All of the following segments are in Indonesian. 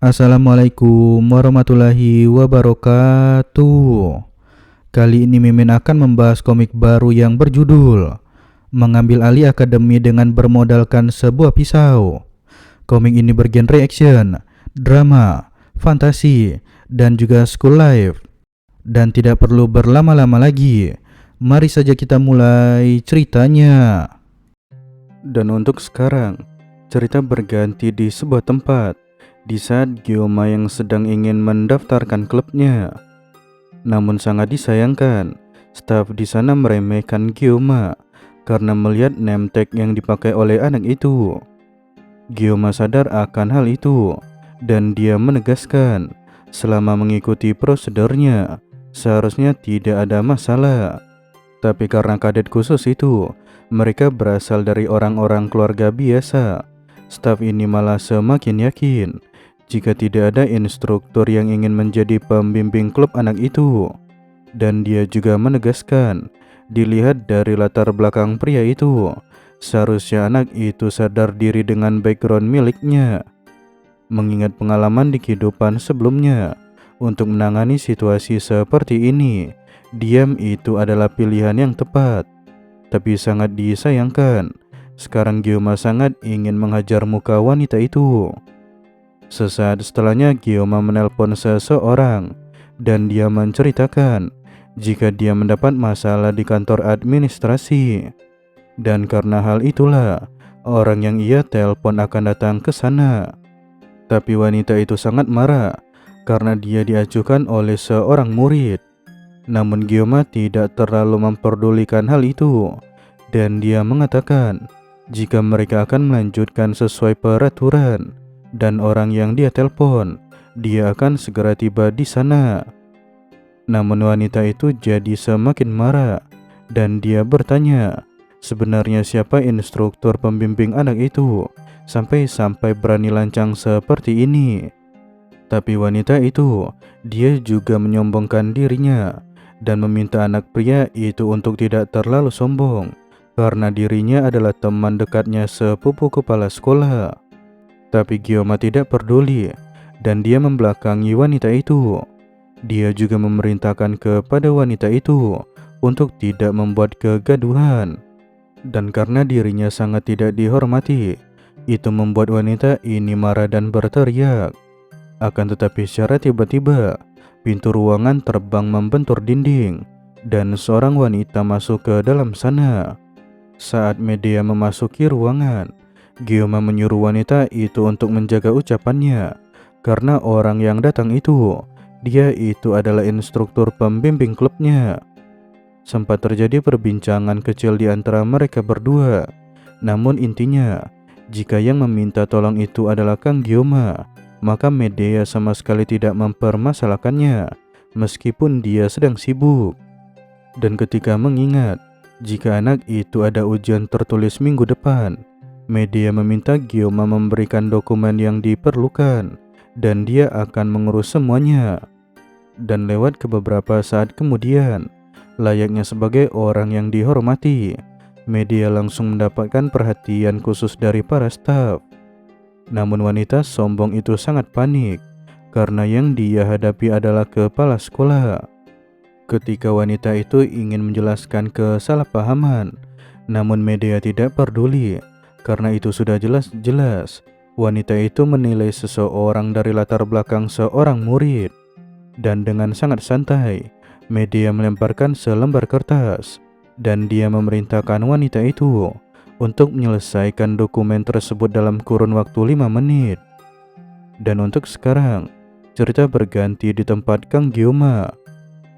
Assalamualaikum warahmatullahi wabarakatuh. Kali ini Mimin akan membahas komik baru yang berjudul Mengambil Alih Akademi dengan Bermodalkan Sebuah Pisau. Komik ini bergenre action, drama, fantasi, dan juga school life. Dan tidak perlu berlama-lama lagi, mari saja kita mulai ceritanya. Dan untuk sekarang, cerita berganti di sebuah tempat di saat Gyoma yang sedang ingin mendaftarkan klubnya. Namun sangat disayangkan, staf di sana meremehkan Gyoma karena melihat name tag yang dipakai oleh anak itu. Gyoma sadar akan hal itu dan dia menegaskan selama mengikuti prosedurnya seharusnya tidak ada masalah. Tapi karena kadet khusus itu mereka berasal dari orang-orang keluarga biasa, staf ini malah semakin yakin jika tidak ada instruktur yang ingin menjadi pembimbing klub anak itu. Dan dia juga menegaskan, dilihat dari latar belakang pria itu, seharusnya anak itu sadar diri dengan background miliknya. Mengingat pengalaman di kehidupan sebelumnya, untuk menangani situasi seperti ini, diam itu adalah pilihan yang tepat. Tapi sangat disayangkan, sekarang Gyoma sangat ingin menghajar muka wanita itu. Sesaat setelahnya Gyoma menelpon seseorang dan dia menceritakan jika dia mendapat masalah di kantor administrasi. Dan karena hal itulah orang yang ia telepon akan datang ke sana. Tapi wanita itu sangat marah karena dia diajukan oleh seorang murid. Namun Gyoma tidak terlalu memperdulikan hal itu dan dia mengatakan jika mereka akan melanjutkan sesuai peraturan. Dan orang yang dia telepon, dia akan segera tiba di sana. Namun wanita itu jadi semakin marah dan dia bertanya, sebenarnya siapa instruktur pembimbing anak itu sampai berani lancang seperti ini. Tapi wanita itu, dia juga menyombongkan dirinya dan meminta anak pria itu untuk tidak terlalu sombong karena dirinya adalah teman dekatnya sepupu kepala sekolah. Tapi Gyoma tidak peduli dan dia membelakangi wanita itu. Dia juga memerintahkan kepada wanita itu untuk tidak membuat kegaduhan. Dan karena dirinya sangat tidak dihormati, itu membuat wanita ini marah dan berteriak. Akan tetapi secara tiba-tiba, pintu ruangan terbang membentur dinding dan seorang wanita masuk ke dalam sana. Saat media memasuki ruangan, Gyoma menyuruh wanita itu untuk menjaga ucapannya karena orang yang datang itu, dia itu adalah instruktur pembimbing klubnya. Sempat terjadi perbincangan kecil di antara mereka berdua. Namun intinya, jika yang meminta tolong itu adalah Kang Gyoma, maka media sama sekali tidak mempermasalahkannya meskipun dia sedang sibuk. Dan ketika mengingat jika anak itu ada ujian tertulis minggu depan, media meminta Gyoma memberikan dokumen yang diperlukan dan dia akan mengurus semuanya. Dan lewat ke beberapa saat kemudian, layaknya sebagai orang yang dihormati, media langsung mendapatkan perhatian khusus dari para staf. Namun wanita sombong itu sangat panik karena yang dia hadapi adalah kepala sekolah. Ketika wanita itu ingin menjelaskan kesalahpahaman, namun media tidak peduli. Karena itu sudah jelas-jelas wanita itu menilai seseorang dari latar belakang seorang murid. Dan dengan sangat santai, media melemparkan selembar kertas dan dia memerintahkan wanita itu untuk menyelesaikan dokumen tersebut dalam kurun waktu 5 menit. Dan untuk sekarang, cerita berganti di tempat Kang Gyoma.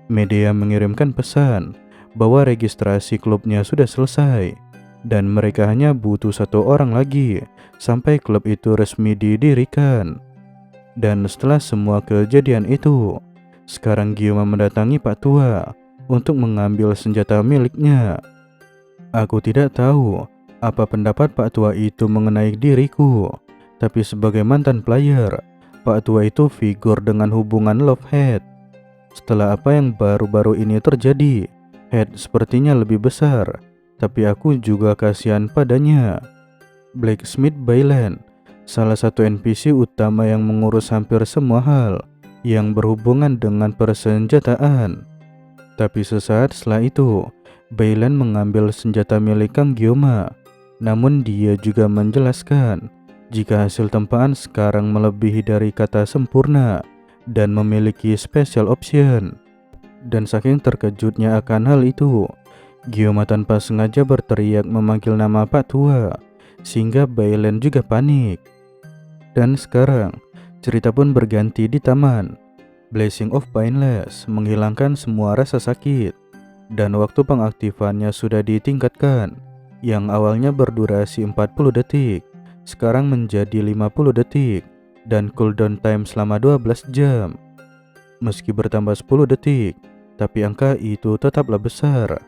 Media mengirimkan pesan bahwa registrasi klubnya sudah selesai dan mereka hanya butuh 1 orang lagi sampai klub itu resmi didirikan. Dan setelah semua kejadian itu, sekarang Gyoma mendatangi Pak Tua untuk mengambil senjata miliknya. Aku tidak tahu apa pendapat Pak Tua itu mengenai diriku, tapi sebagai mantan player, Pak Tua itu figur dengan hubungan love-hate. Setelah apa yang baru-baru ini terjadi, Head sepertinya lebih besar, tapi aku juga kasihan padanya. Blacksmith Baylan, salah satu NPC utama yang mengurus hampir semua hal yang berhubungan dengan persenjataan. Tapi sesaat setelah itu, Baylan mengambil senjata milik Kang Gyoma. Namun dia juga menjelaskan jika hasil tempaan sekarang melebihi dari kata sempurna dan memiliki special option. Dan saking terkejutnya akan hal itu, Gyoma tanpa sengaja berteriak memanggil nama Pak Tua, sehingga Baylan juga panik. Dan sekarang, cerita pun berganti di taman. Blessing of Painless menghilangkan semua rasa sakit, dan waktu pengaktifannya sudah ditingkatkan. Yang awalnya berdurasi 40 detik, sekarang menjadi 50 detik, dan cooldown time selama 12 jam. Meski bertambah 10 detik, tapi angka itu tetaplah besar.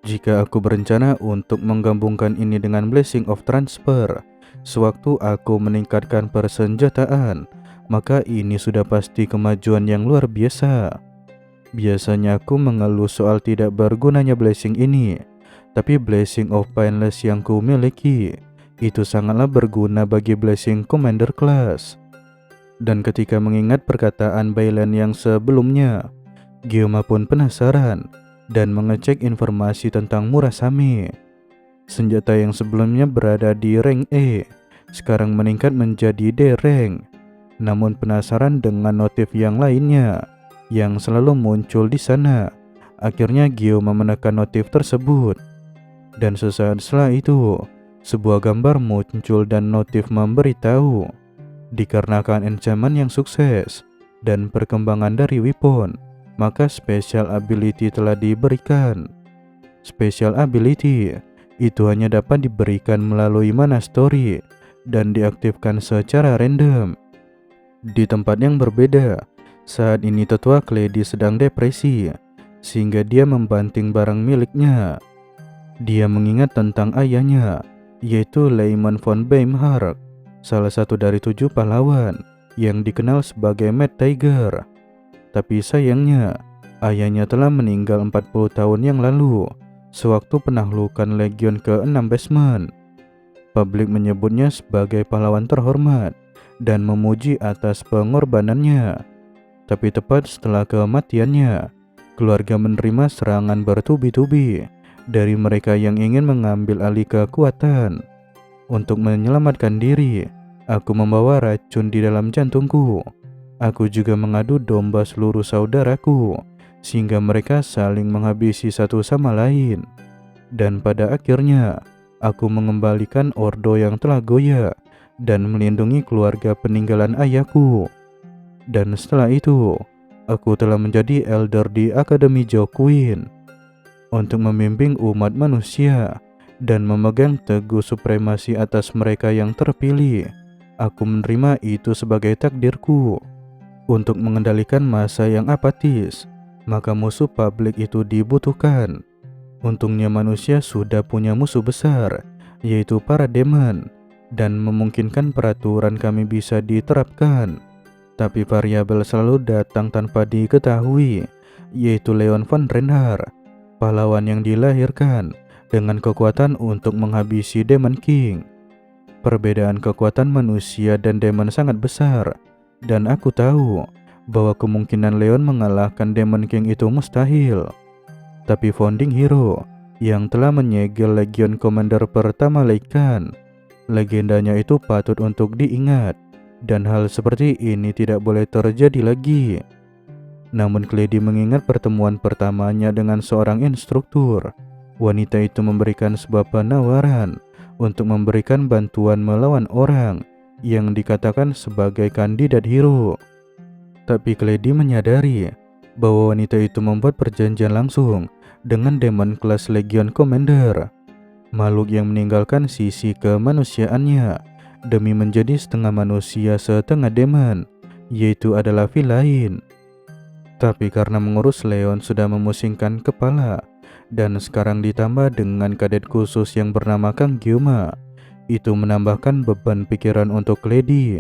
Jika aku berencana untuk menggabungkan ini dengan Blessing of Transfer, sewaktu aku meningkatkan persenjataan, maka ini sudah pasti kemajuan yang luar biasa. Biasanya aku mengeluh soal tidak bergunanya blessing ini, tapi Blessing of Painless yang ku miliki itu sangatlah berguna bagi Blessing Commander Class. Dan ketika mengingat perkataan Baylan yang sebelumnya, Gyoma pun penasaran dan mengecek informasi tentang Murasame. Senjata yang sebelumnya berada di rank E, sekarang meningkat menjadi D rank. Namun penasaran dengan notif yang lainnya yang selalu muncul di sana, akhirnya Gyoma menekan notif tersebut. Dan sesaat setelah itu, sebuah gambar muncul dan notif memberitahu dikarenakan enchantment yang sukses dan perkembangan dari weapon, maka special ability telah diberikan. Special ability itu hanya dapat diberikan melalui mana story dan diaktifkan secara random. Di tempat yang berbeda, saat ini tetua Kledi sedang depresi, sehingga dia membanting barang miliknya. Dia mengingat tentang ayahnya, yaitu Lehman von Beimhark, salah satu dari 7 pahlawan yang dikenal sebagai Mad Tiger. Tapi sayangnya, ayahnya telah meninggal 40 tahun yang lalu, sewaktu penaklukan Legion ke-6 Basement. Publik menyebutnya sebagai pahlawan terhormat dan memuji atas pengorbanannya. Tapi tepat setelah kematiannya, keluarga menerima serangan bertubi-tubi dari mereka yang ingin mengambil alih kekuatan. Untuk menyelamatkan diri, aku membawa racun di dalam jantungku. Aku juga mengadu domba seluruh saudaraku, sehingga mereka saling menghabisi satu sama lain. Dan pada akhirnya, aku mengembalikan ordo yang telah goyah dan melindungi keluarga peninggalan ayahku. Dan setelah itu, aku telah menjadi elder di Akademi Jokwin untuk membimbing umat manusia dan memegang teguh supremasi atas mereka yang terpilih. Aku menerima itu sebagai takdirku. Untuk mengendalikan masa yang apatis, maka musuh publik itu dibutuhkan. Untungnya manusia sudah punya musuh besar, yaitu para demon, dan memungkinkan peraturan kami bisa diterapkan. Tapi variabel selalu datang tanpa diketahui, yaitu Leon van Reinhardt, pahlawan yang dilahirkan dengan kekuatan untuk menghabisi Demon King. Perbedaan kekuatan manusia dan demon sangat besar, dan aku tahu bahwa kemungkinan Leon mengalahkan Demon King itu mustahil. Tapi founding hero yang telah menyegel Legion Commander pertama Lycan, legendanya itu patut untuk diingat, dan hal seperti ini tidak boleh terjadi lagi. Namun Kledi mengingat pertemuan pertamanya dengan seorang instruktur. Wanita itu memberikan sebuah penawaran untuk memberikan bantuan melawan orang yang dikatakan sebagai kandidat hero. Tapi Kledi menyadari bahwa wanita itu membuat perjanjian langsung dengan demon kelas Legion Commander, makhluk yang meninggalkan sisi kemanusiaannya demi menjadi setengah manusia setengah demon, yaitu adalah villain. Tapi karena mengurus Leon sudah memusingkan kepala, dan sekarang ditambah dengan kadet khusus yang bernama Kang Gyoma, itu menambahkan beban pikiran untuk Kledi.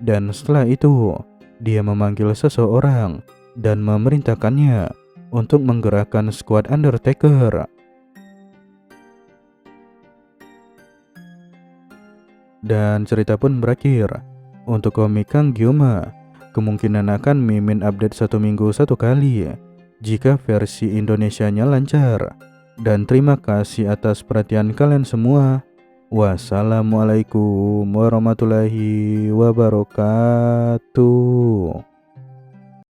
Dan setelah itu, dia memanggil seseorang dan memerintahkannya untuk menggerakkan skuad Undertaker. Dan cerita pun berakhir. Untuk komik Kang Gyoma, kemungkinan akan Mimin update 1 minggu 1 kali jika versi Indonesianya lancar. Dan terima kasih atas perhatian kalian semua. Wassalamualaikum warahmatullahi wabarakatuh.